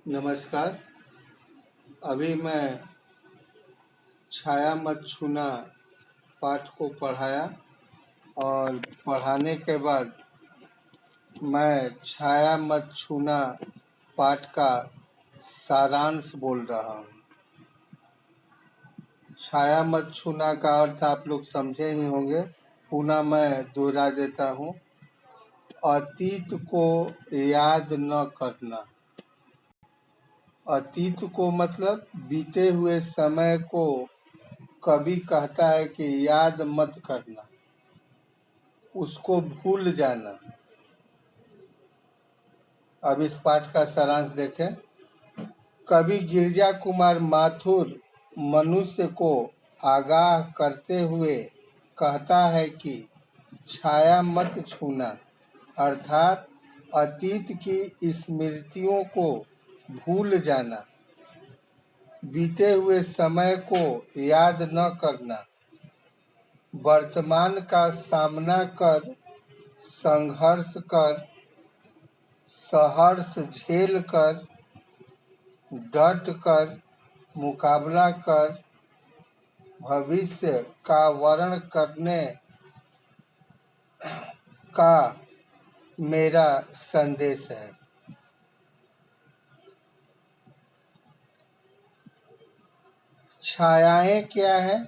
नमस्कार। अभी मैं छाया मत छूना पाठ को पढ़ाया और पढ़ाने के बाद मैं छाया मत छूना पाठ का सारांश बोल रहा हूँ। छाया मत छूना का अर्थ आप लोग समझे ही होंगे, पुनः मैं दोहरा देता हूँ। अतीत को याद न करना। अतीत को मतलब बीते हुए समय को कवि कहता है कि याद मत करना, उसको भूल जाना। अब इस पाठ का सारांश देखें। कवि गिरिजा कुमार माथुर मनुष्य को आगाह करते हुए कहता है कि छाया मत छूना, अर्थात अतीत की स्मृतियों को भूल जाना, बीते हुए समय को याद न करना, वर्तमान का सामना कर, संघर्ष कर, सहर्ष झेल कर, डट कर, मुकाबला कर, भविष्य का वर्ण करने का मेरा संदेश है। छायाएं क्या है?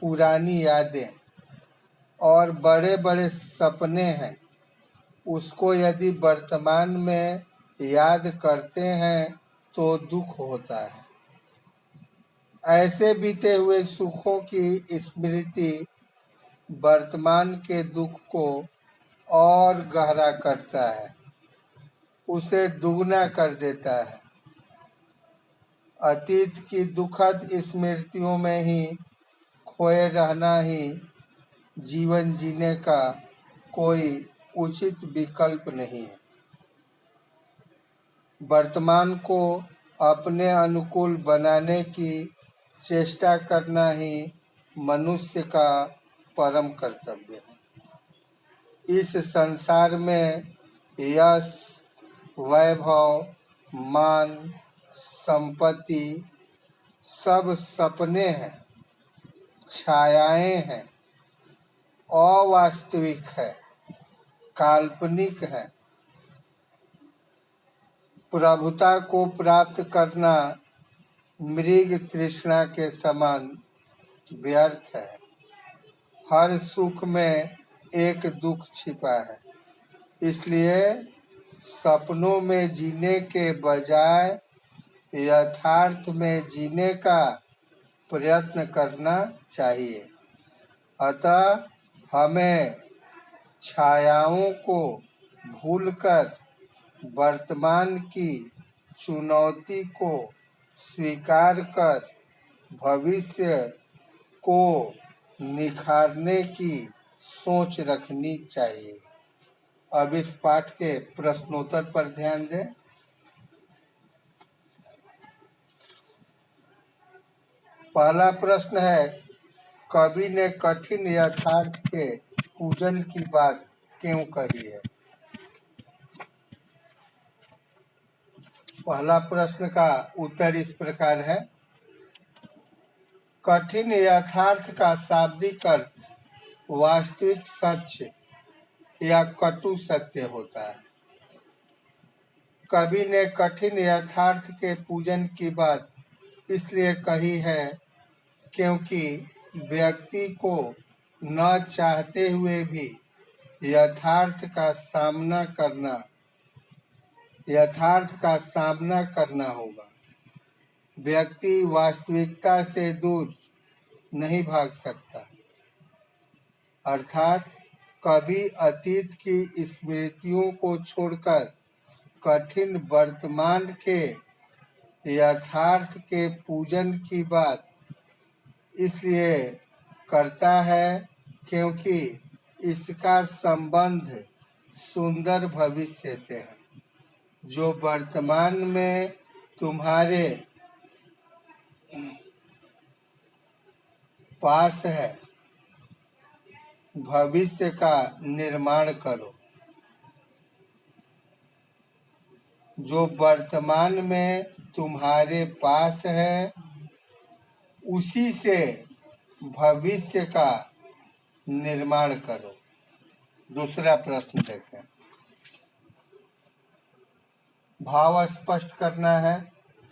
पुरानी यादें और बड़े बड़े सपने हैं। उसको यदि वर्तमान में याद करते हैं तो दुख होता है। ऐसे बीते हुए सुखों की स्मृति वर्तमान के दुख को और गहरा करता है, उसे दुगना कर देता है। अतीत की दुखद स्मृतियों में ही खोए रहना ही जीवन जीने का कोई उचित विकल्प नहीं है। वर्तमान को अपने अनुकूल बनाने की चेष्टा करना ही मनुष्य का परम कर्तव्य है। इस संसार में यश, वैभव, मान, संपत्ति सब सपने हैं, छायाएं हैं, अवास्तविक है, काल्पनिक है। प्रभुता को प्राप्त करना मृग तृष्णा के समान व्यर्थ है। हर सुख में एक दुख छिपा है, इसलिए सपनों में जीने के बजाय यथार्थ में जीने का प्रयत्न करना चाहिए। अतः हमें छायाओं को भूलकर वर्तमान की चुनौती को स्वीकार कर भविष्य को निखारने की सोच रखनी चाहिए। अब इस पाठ के प्रश्नोत्तर पर ध्यान दें। पहला प्रश्न है, कवि ने कठिन यथार्थ के पूजन की बात क्यों कही है? पहला प्रश्न का उत्तर इस प्रकार है। कठिन यथार्थ का शाब्दिक अर्थ वास्तविक सत्य या कटु सत्य होता है। कवि ने कठिन यथार्थ के पूजन की बात इसलिए कही है क्योंकि व्यक्ति को न चाहते हुए भी यथार्थ का सामना करना होगा। व्यक्ति वास्तविकता से दूर नहीं भाग सकता, अर्थात कभी अतीत की स्मृतियों को छोड़कर कठिन वर्तमान के यथार्थ के पूजन की बात इसलिए करता है क्योंकि इसका संबंध सुंदर भविष्य से है, जो वर्तमान में तुम्हारे पास है। भविष्य का निर्माण करो। जो वर्तमान में तुम्हारे पास है उसी से भविष्य का निर्माण करो। दूसरा प्रश्न देखें। भाव स्पष्ट करना है।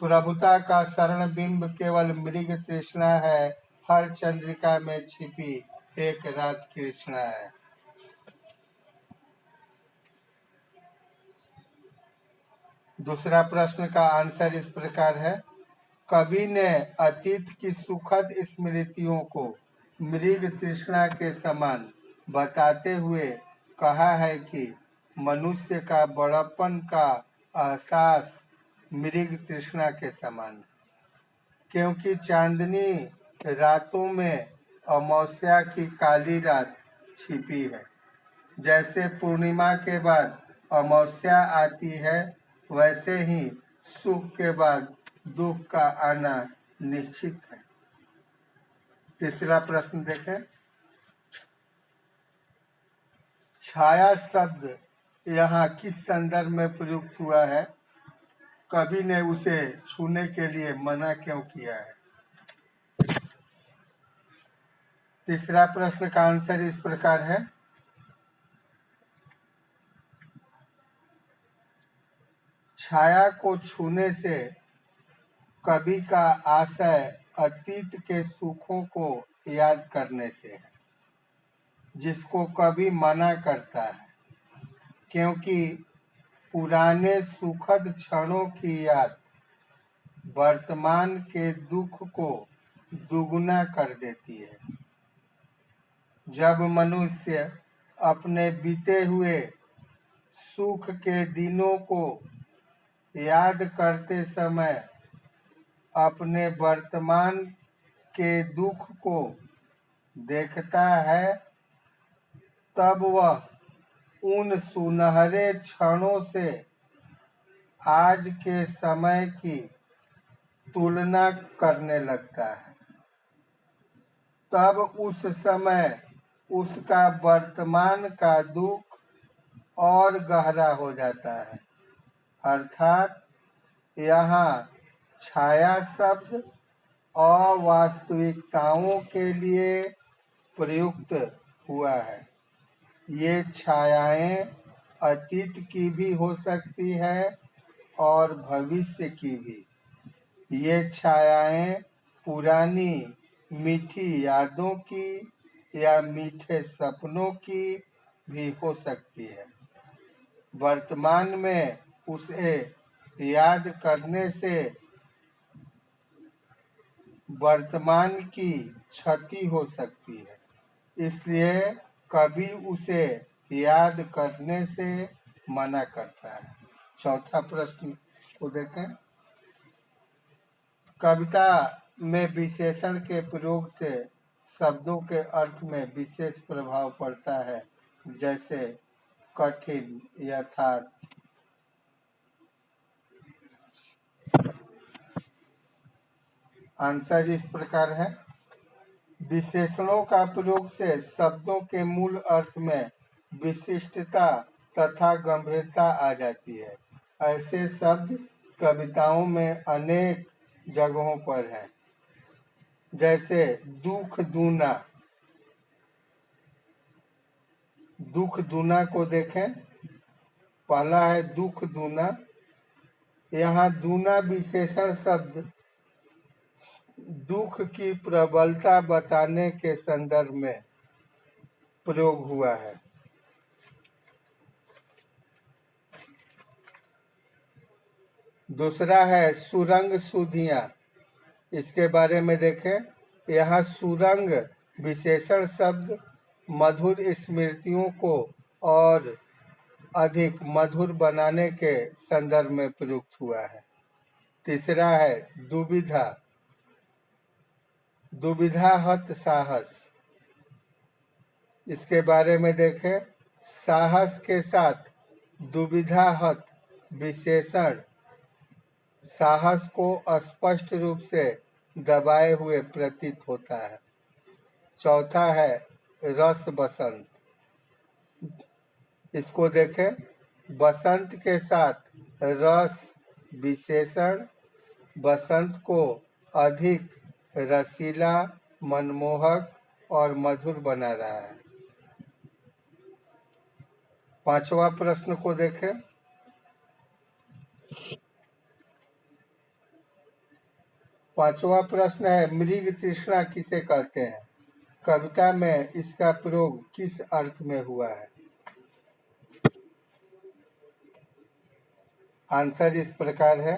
प्रभुता का शरण बिंब केवल मृग तृष्णा है, हर चंद्रिका में छिपी एक रात कृष्णा है। दूसरा प्रश्न का आंसर इस प्रकार है। कवि ने अतीत की सुखद स्मृतियों को मृग तृष्णा के समान बताते हुए कहा है कि मनुष्य का बड़प्पन का एहसास मृग तृष्णा के समान, क्योंकि चांदनी रातों में अमावस्या की काली रात छिपी है। जैसे पूर्णिमा के बाद अमावस्या आती है, वैसे ही सुख के बाद दुख का आना निश्चित है। तीसरा प्रश्न देखें। छाया शब्द यहाँ किस संदर्भ में प्रयुक्त हुआ है? कवि ने उसे छूने के लिए मना क्यों किया है? तीसरा प्रश्न का आंसर इस प्रकार है। छाया को छूने से कवि का आशय अतीत के सुखों को याद करने से है, जिसको कवि मना करता है, क्योंकि पुराने सुखद क्षणों की याद वर्तमान के दुख को दुगुना कर देती है। जब मनुष्य अपने बीते हुए सुख के दिनों को याद करते समय अपने वर्तमान के दुख को देखता है, तब वह उन सुनहरे क्षणों से आज के समय की तुलना करने लगता है। तब उस समय उसका वर्तमान का दुख और गहरा हो जाता है। अर्थात यहाँ छाया शब्द अवास्तविकताओं के लिए प्रयुक्त हुआ है। ये छायाएं अतीत की भी हो सकती है और भविष्य की भी। ये छायाएं पुरानी मीठी यादों की या मीठे सपनों की भी हो सकती है। वर्तमान में उसे याद करने से वर्तमान की क्षति हो सकती है, इसलिए कवि उसे याद करने से मना करता है। चौथा प्रश्न को देखें। कविता में विशेषण के प्रयोग से शब्दों के अर्थ में विशेष प्रभाव पड़ता है, जैसे कठिन, यथार्थ। आंसर इस प्रकार है। विशेषणों का प्रयोग से शब्दों के मूल अर्थ में विशिष्टता तथा गंभीरता आ जाती है। ऐसे शब्द कविताओं में अनेक जगहों पर हैं, जैसे दुख दूना। दुख दूना को देखें। पहला है दुख दूना। यहाँ दूना विशेषण शब्द दुख की प्रबलता बताने के संदर्भ में प्रयोग हुआ है। दूसरा है सुरंग सुधियां। इसके बारे में देखें। यहाँ सुरंग विशेषण शब्द मधुर स्मृतियों को और अधिक मधुर बनाने के संदर्भ में प्रयुक्त हुआ है। तीसरा है दुविधा। दुविधा हत साहस। इसके बारे में देखें। साहस के साथ दुविधा हत विशेषण साहस को स्पष्ट रूप से दबाए हुए प्रतीत होता है। चौथा है रस बसंत। इसको देखें। बसंत के साथ रस विशेषण बसंत को अधिक रसीला, मनमोहक और मधुर बना रहा है। पांचवा प्रश्न को देखें। पांचवा प्रश्न है, मृग तृष्णा किसे कहते हैं? कविता में इसका प्रयोग किस अर्थ में हुआ है? आंसर इस प्रकार है,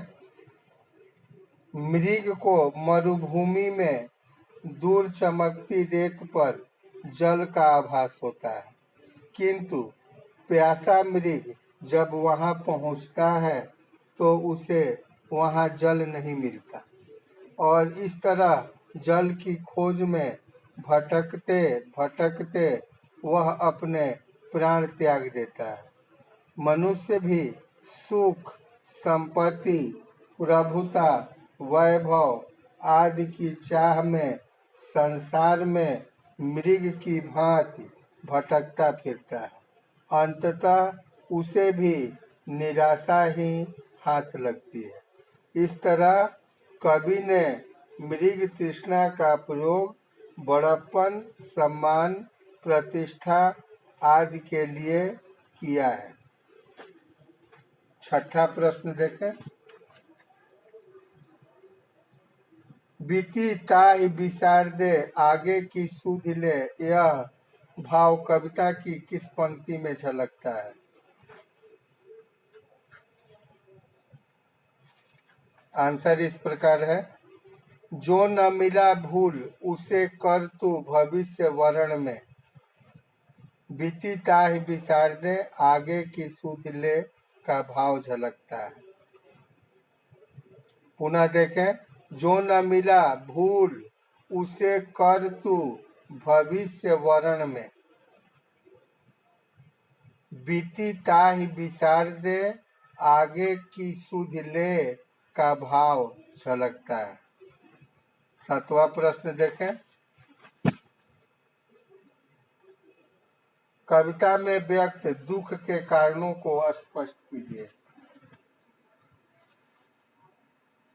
मृग को मरुभूमि में दूर चमकती रेत पर जल का आभास होता है, किंतु प्यासा मृग जब वहां पहुंचता है तो उसे वहां जल नहीं मिलता और इस तरह जल की खोज में भटकते भटकते वह अपने प्राण त्याग देता है। मनुष्य भी सुख, संपत्ति, प्रभुता, वैभव आदि की चाह में संसार में मृग की भांति भटकता फिरता है। अंततः उसे भी निराशा ही हाथ लगती है। इस तरह कवि ने मृग तृष्णा का प्रयोग बड़प्पन, सम्मान, प्रतिष्ठा आदि के लिए किया है। छठा प्रश्न देखें। बीती ताहि विसारदे आगे की सुध ले, यह भाव कविता की किस पंक्ति में झलकता है? आंसर इस प्रकार है, जो न मिला भूल उसे कर तू भविष्य वरण में, बीती ताहि विसारदे आगे की सुध ले का भाव झलकता है। पुनः देखें, जो न मिला भूल उसे कर तू भविष्य वरण में, बीती ताहि विसारदे आगे की सुध ले का भाव झलकता है। सातवां प्रश्न देखें। कविता में व्यक्त दुख के कारणों को स्पष्ट कीजिए।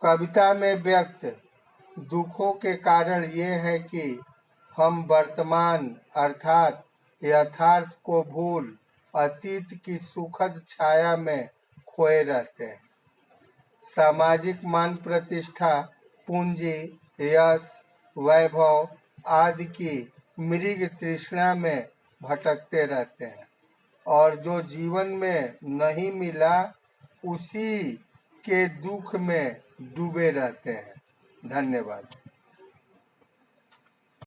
कविता में व्यक्त दुखों के कारण ये है कि हम वर्तमान अर्थात यथार्थ को भूल अतीत की सुखद छाया में खोए रहते हैं। सामाजिक मान प्रतिष्ठा, पूंजी, यश, वैभव आदि की मृग तृष्णा में भटकते रहते हैं और जो जीवन में नहीं मिला उसी के दुख में डूबे रहते हैं। धन्यवाद।